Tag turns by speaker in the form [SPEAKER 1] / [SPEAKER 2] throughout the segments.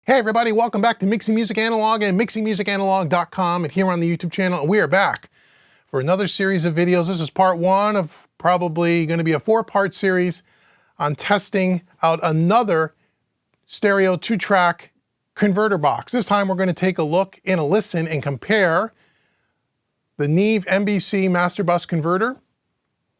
[SPEAKER 1] Hey everybody, welcome back to Mixing Music Analog and mixingmusicanalog.com and here on the YouTube channel. And we are back for another series of videos. This is part one of probably going to be a 4-part series on testing out another stereo 2-track converter box. This time we're going to take a look and a listen and compare the Neve MBC Master Bus Converter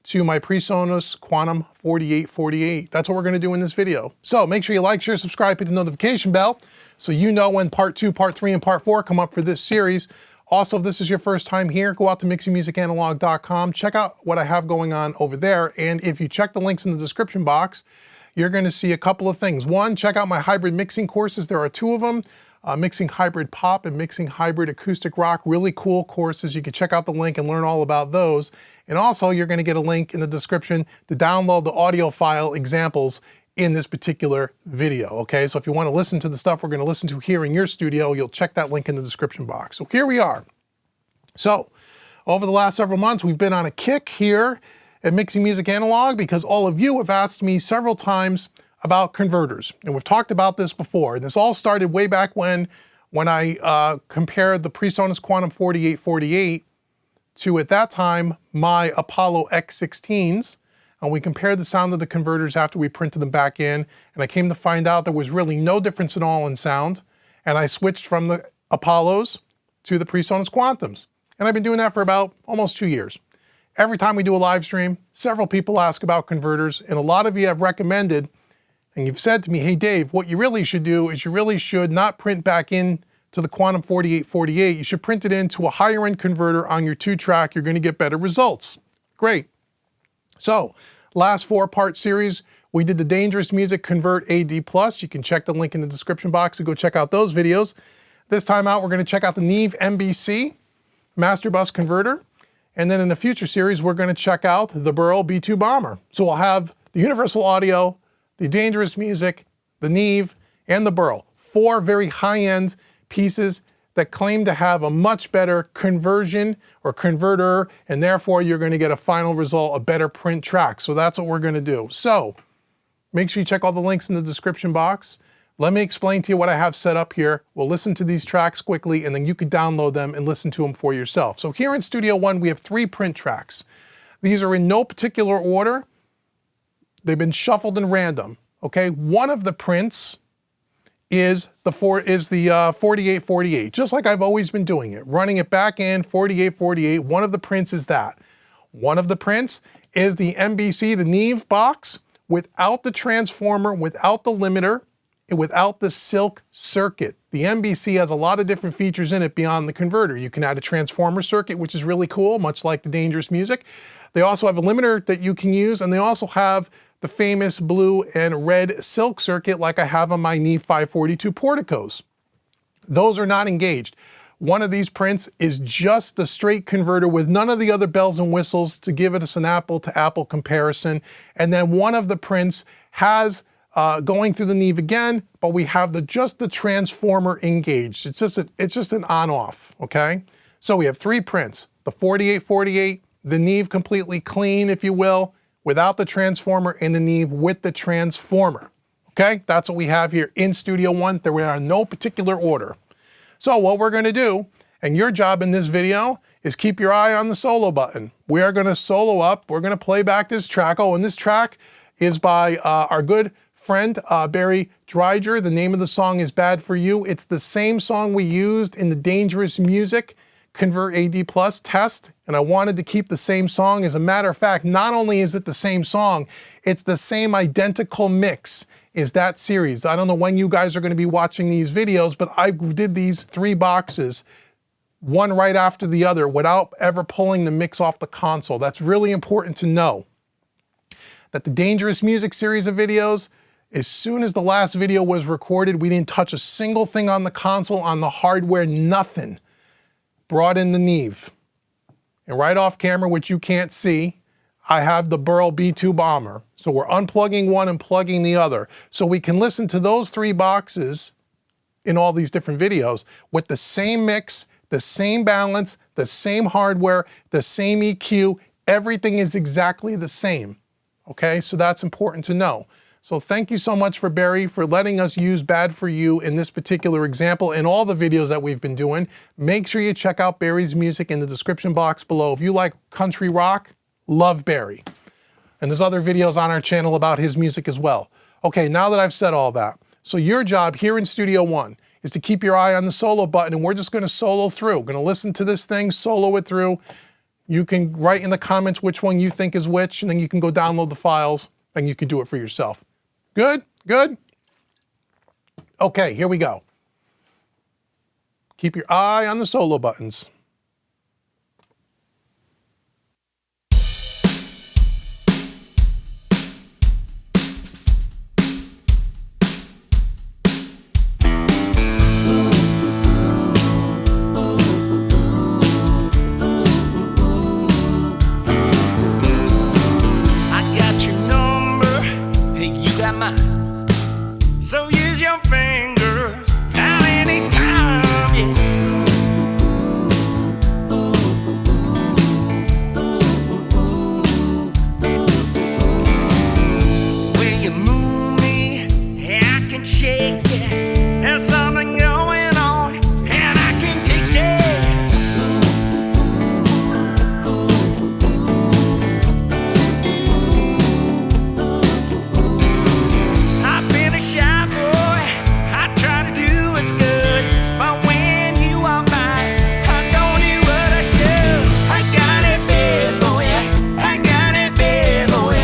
[SPEAKER 1] to my PreSonus Quantum 4848. That's what we're going to do in this video. So make sure you like, share, subscribe, hit the notification bell so you know when part 2, part 3, and part 4 come up for this series. Also, if this is your first time here, go out to mixingmusicanalog.com. Check out what I have going on over there. And if you check the links in the description box, you're going to see a couple of things. One, check out my hybrid mixing courses. There are 2 of them. Mixing hybrid pop and mixing hybrid acoustic rock. Really cool courses. You can check out the link and learn all about those. And also, you're going to get a link in the description to download the audio file examples in this particular video. Okay, so if you want to listen to the stuff we're going to listen to here in your studio, you'll check that link in the description box. So here we are. So over the last several months, we've been on a kick here at Mixing Music Analog because all of you have asked me several times about converters. And we've talked about this before. And this all started way back when I compared the PreSonus Quantum 4848 to, at that time, my Apollo X16s. And we compared the sound of the converters after we printed them back in. And I came to find out there was really no difference at all in sound. And I switched from the Apollos to the PreSonus Quantums. And I've been doing that for about almost 2 years. Every time we do a live stream, several people ask about converters. And a lot of you have recommended, and you've said to me, hey Dave, what you really should do is you really should not print back in to the Quantum 4848. You should print it into a higher end converter on your 2-track. You're going to get better results. Great. So last 4-part series, we did the Dangerous Music Convert AD+. You can check the link in the description box and go check out those videos. This time out, we're going to check out the Neve MBC Master Bus Converter. And then in the future series, we're going to check out the Burl B2 Bomber. So we'll have the Universal Audio, the Dangerous Music, the Neve, and the Burl. 4 very high-end pieces that claim to have a much better conversion or converter, and therefore you're going to get a final result, a better print track. So that's what we're going to do. So make sure you check all the links in the description box. Let me explain to you what I have set up here. We'll listen to these tracks quickly, and then you can download them and listen to them for yourself. So here in Studio One, we have 3 print tracks. These are in no particular order. They've been shuffled in random. Okay, one of the prints is the 4848, just like I've always been doing it, running it back in 4848. One of the prints is that. One of the prints is the MBC, the Neve box, without the transformer, without the limiter, and without the silk circuit. The MBC has a lot of different features in it beyond the converter. You can add a transformer circuit, which is really cool, much like the Dangerous Music. They also have a limiter that you can use, and they also have the famous blue and red silk circuit like I have on my Neve 542 Porticos. Those are not engaged. One of these prints is just the straight converter with none of the other bells and whistles to give it an apple-to-apple comparison. And then one of the prints has going through the Neve again, but we have just the transformer engaged. It's just an on-off, okay? So we have 3 prints, the 4848, the Neve completely clean, if you will, without the transformer, and the Neve with the transformer. Okay, that's what we have here in Studio One. There are no particular order. So what we're going to do, and your job in this video, is keep your eye on the solo button. We are going to solo up. We're going to play back this track. Oh, and this track is by our good friend Barry Dridger. The name of the song is Bad For You. It's the same song we used in the Dangerous Music Convert AD Plus test, and I wanted to keep the same song. As a matter of fact, not only is it the same song, it's the same identical mix as that series. I don't know when you guys are going to be watching these videos, but I did these 3 boxes, one right after the other, without ever pulling the mix off the console. That's really important to know. That the Dangerous Music series of videos, as soon as the last video was recorded, we didn't touch a single thing on the console, on the hardware, nothing. Brought in the Neve. And right off camera, which you can't see, I have the Burl B2 Bomber. So we're unplugging one and plugging the other. So we can listen to those 3 boxes in all these different videos with the same mix, the same balance, the same hardware, the same EQ. Everything is exactly the same. Okay, so that's important to know. So thank you so much for Barry for letting us use Bad For You in this particular example and all the videos that we've been doing. Make sure you check out Barry's music in the description box below. If you like country rock, love Barry. And there's other videos on our channel about his music as well. Okay, now that I've said all that, so your job here in Studio One is to keep your eye on the solo button, and we're just gonna solo through. We're gonna listen to this thing, solo it through. You can write in the comments which one you think is which, and then you can go download the files and you can do it for yourself. Good? Good? Okay, here we go. Keep your eye on the solo buttons.
[SPEAKER 2] So use your fingers at any time, yeah. When you move me, I can shake it. There's something going on, and I can take it. I've been a shy boy, I try to do what's good, but when you are mine, I don't do what I should. I got it bad, boy, I got it bad, boy,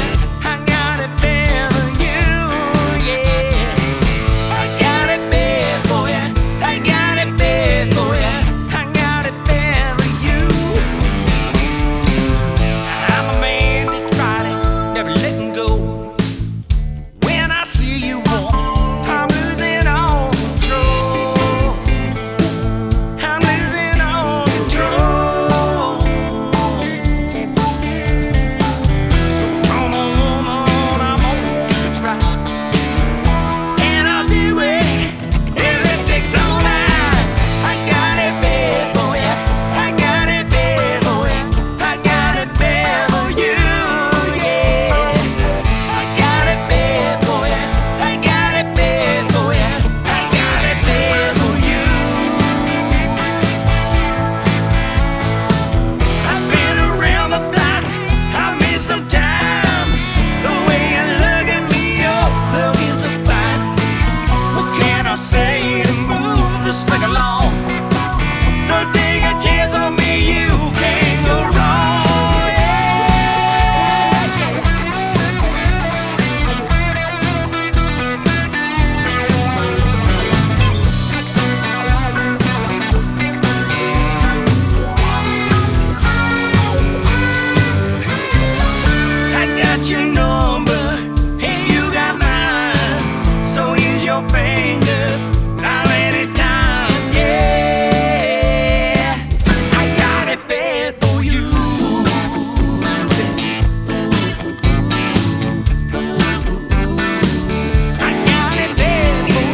[SPEAKER 2] I got it bad for you, yeah. I got it bad, boy, I got it bad, boy, I got it bad for you. I'm a man that tried it, never letting go. When I see you walk, I'm losing all control. I'm losing all control. So come on, woman, I'm gonna do it right, and I'll do it if it takes all night. I got it bad, boy, I got it bad, boy, I got it bad for you, yeah. I got it bad, boy, I got it bad, boy, I got it bad for you. I've been around the block, I've missed some time. The way you look at me, you're looking so fine. What can I say to move this thing along? So take a chance on me, you can't go wrong, yeah. I got your number, and you got mine. So use your fingers, not anytime, yeah. I got it bad for you. I got it bad for you.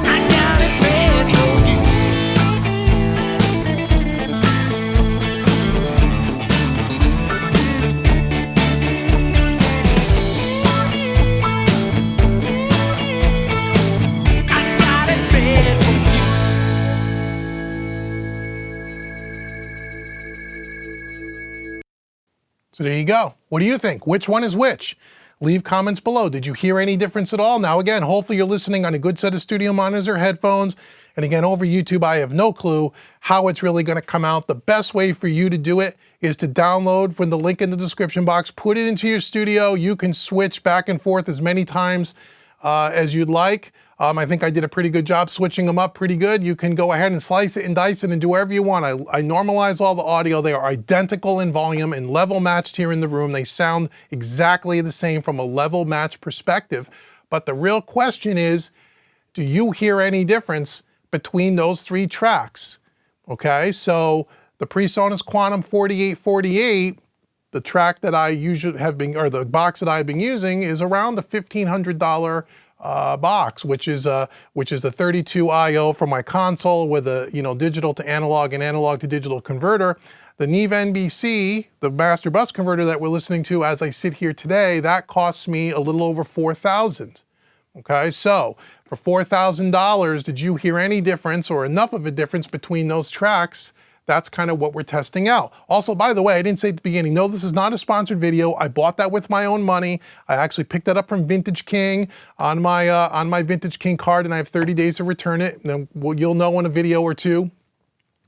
[SPEAKER 2] I got it bad for you. I got it bad for you.
[SPEAKER 1] So there you go. What do you think? Which one is which? Leave comments below. Did you hear any difference at all? Now again, hopefully you're listening on a good set of studio monitors or headphones. And again, over YouTube, I have no clue how it's really going to come out. The best way for you to do it is to download from the link in the description box, put it into your studio. You can switch back and forth as many times as you'd like. I think I did a pretty good job switching them up pretty good. You can go ahead and slice it and dice it and do whatever you want. I normalize all the audio. They are identical in volume and level matched here in the room. They sound exactly the same from a level match perspective. But the real question is, do you hear any difference between those three tracks? Okay, so the PreSonus Quantum 4848, the track that I usually have been, or the box that I've been using, is around the $1,500 box, which is a 32 I/O for my console with a digital to analog and analog to digital converter. The Neve MBC, the master bus converter that we're listening to as I sit here today, that costs me a little over $4,000. Okay, so for $4,000, did you hear any difference or enough of a difference between those tracks? That's kind of what we're testing out. Also, by the way, I didn't say at the beginning, no, this is not a sponsored video. I bought that with my own money. I actually picked that up from Vintage King on my Vintage King card, and I have 30 days to return it. And then you'll know in a video or two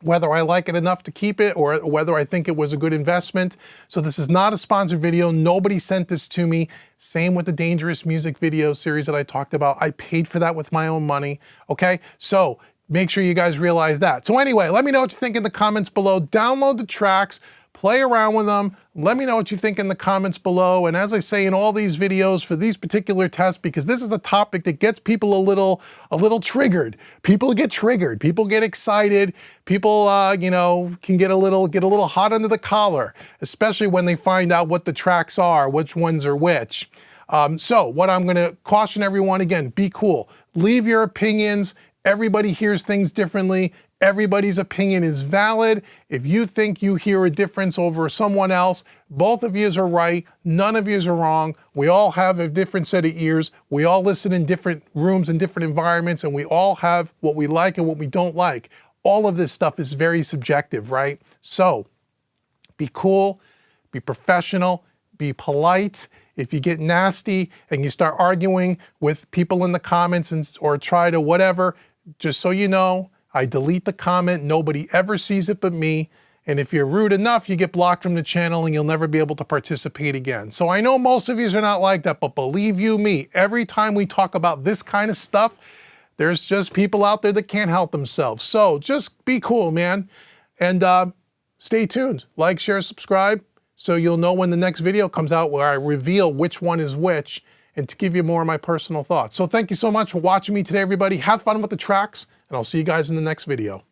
[SPEAKER 1] whether I like it enough to keep it or whether I think it was a good investment. So this is not a sponsored video. Nobody sent this to me. Same with the Dangerous Music video series that I talked about. I paid for that with my own money, okay? So make sure you guys realize that. So anyway, let me know what you think in the comments below. Download the tracks, play around with them. Let me know what you think in the comments below. And as I say in all these videos for these particular tests, because this is a topic that gets people a little triggered. People get triggered. People get excited. People, can get a little hot under the collar, especially when they find out what the tracks are, which ones are which. So what I'm going to caution everyone again: be cool. Leave your opinions. Everybody hears things differently. Everybody's opinion is valid. If you think you hear a difference over someone else, both of yous are right. None of yous are wrong. We all have a different set of ears. We all listen in different rooms and different environments, and we all have what we like and what we don't like. All of this stuff is very subjective, right? So be cool, be professional, be polite. If you get nasty and you start arguing with people in the comments or try to whatever, just so you know, I delete the comment. Nobody ever sees it but me. And if you're rude enough, you get blocked from the channel and you'll never be able to participate again. So I know most of you are not like that, but believe you me, every time we talk about this kind of stuff, there's just people out there that can't help themselves. So just be cool, man. And stay tuned. Like, share, subscribe, so you'll know when the next video comes out where I reveal which one is which and to give you more of my personal thoughts. So thank you so much for watching me today, everybody. Have fun with the tracks, and I'll see you guys in the next video.